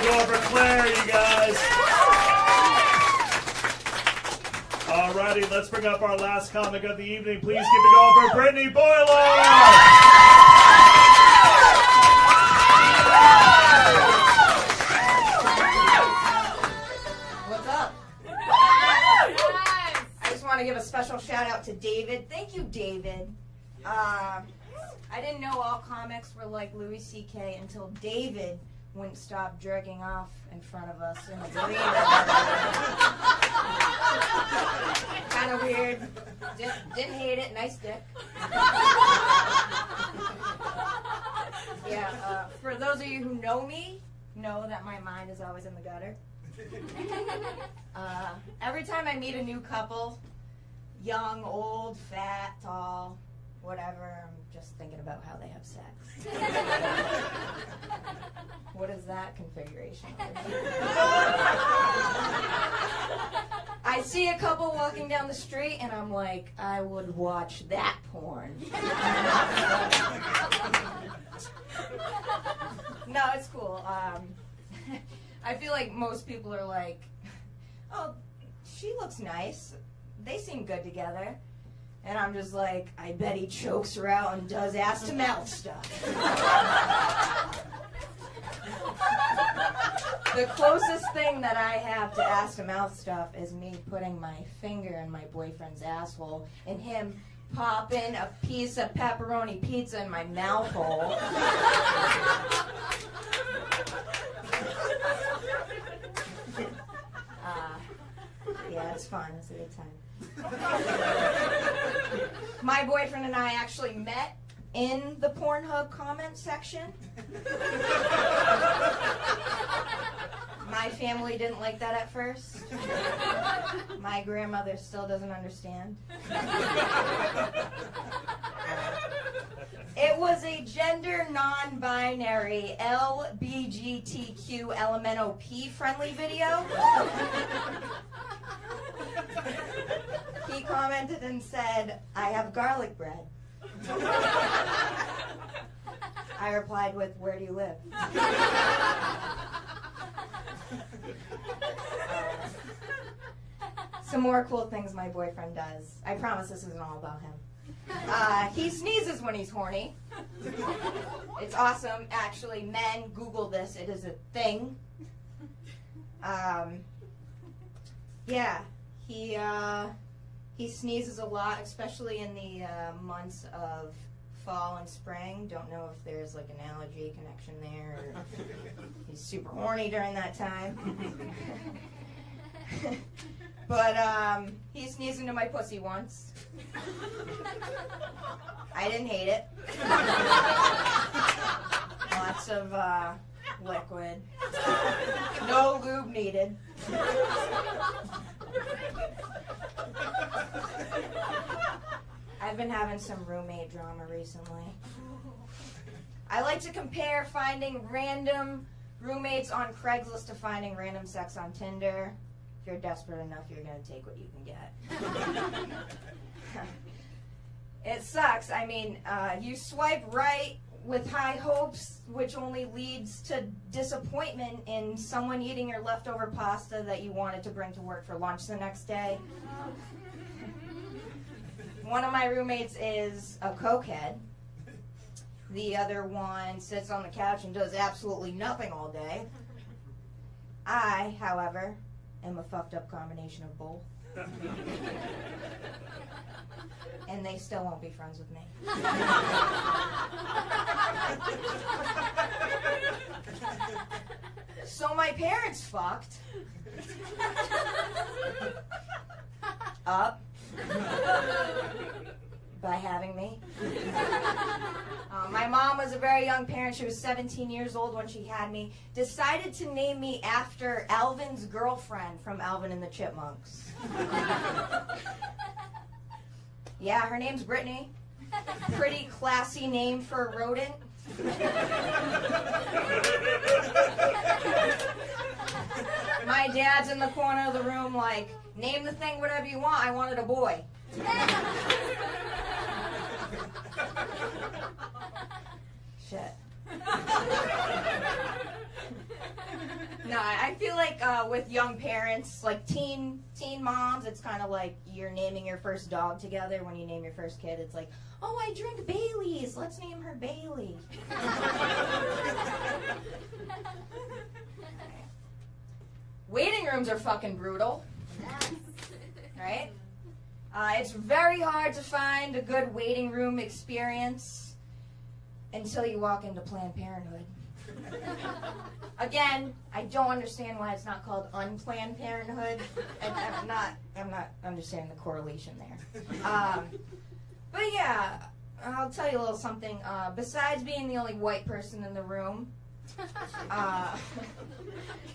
going for Claire, you guys. Alrighty, let's bring up our last comic of the evening. Please keep it going for Brittany Boilard. What's up? I just want to give a special shout out to David. Thank you, David. I didn't know all comics were like Louis C.K. until David wouldn't stop jerking off in front of us in the green. Kind of weird. Didn't hate it. Nice dick. Yeah, for those of you who know me, know that my mind is always in the gutter. Every time I meet a new couple, young, old, fat, tall, whatever, I'm just thinking about how they have sex. What is that configuration? I see a couple walking down the street and I'm like, I would watch that porn. No, it's cool. I feel like most people are like, oh, she looks nice. They seem good together. And I'm just like, I bet he chokes her out and does ass-to-mouth stuff. The closest thing that I have to ass-to-mouth stuff is me putting my finger in my boyfriend's asshole and him popping a piece of pepperoni pizza in my mouth hole. Yeah, it's fun. It's a good time. My boyfriend and I actually met in the Pornhub comment section. My family didn't like that at first. My grandmother still doesn't understand. It was a gender non-binary LBGTQ LMNOP friendly video. He commented and said, I have garlic bread. I replied with, where do you live? Some more cool things my boyfriend does. I promise this isn't all about him. He sneezes when he's horny. It's awesome. Actually, men, Google this. It is a thing. Yeah, he sneezes a lot, especially in the months of fall and spring. Don't know if there's like an allergy connection there, or he's super horny during that time. But he sneezed into my pussy once. I didn't hate it. Lots of liquid. No lube needed. I've been having some roommate drama recently. I like to compare finding random roommates on Craigslist to finding random sex on Tinder. If you're desperate enough, you're going to take what you can get. It sucks. I mean, you swipe right with high hopes, which only leads to disappointment in someone eating your leftover pasta that you wanted to bring to work for lunch the next day. One of my roommates is a cokehead. The other one sits on the couch and does absolutely nothing all day. I, however, am a fucked up combination of both. And they still won't be friends with me. So my parents fucked up by having me. My mom was a very young parent. She was 17 years old when she had me. Decided to name me after Alvin's girlfriend from Alvin and the Chipmunks. Yeah, her name's Brittany. Pretty classy name for a rodent. My dad's in the corner of the room like, name the thing whatever you want. I wanted a boy. Shit. No, I feel like with young parents, like teen moms, it's kind of like you're naming your first dog together. When you name your first kid, it's like, oh, I drink Baileys. Let's name her Bailey. Waiting rooms are fucking brutal. Right? It's very hard to find a good waiting room experience until you walk into Planned Parenthood. Again, I don't understand why it's not called Unplanned Parenthood. I'm not understanding the correlation there. But yeah, I'll tell you a little something. Besides being the only white person in the room,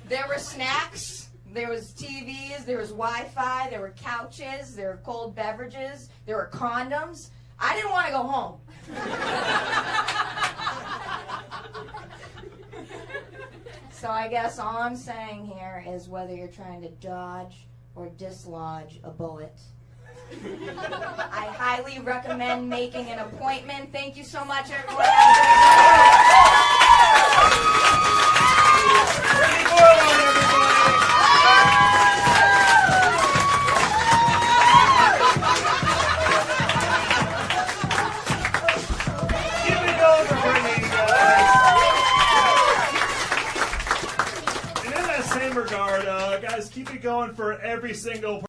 there were snacks, there was TVs, there was Wi-Fi, there were couches, there were cold beverages, there were condoms. I didn't want to go home. So I guess all I'm saying here is whether you're trying to dodge or dislodge a bullet, I highly recommend making an appointment. Thank you so much, everyone. Brittany Boilard, everybody. Keep it going for Brittany, guys. And in that same regard, guys, keep it going for every single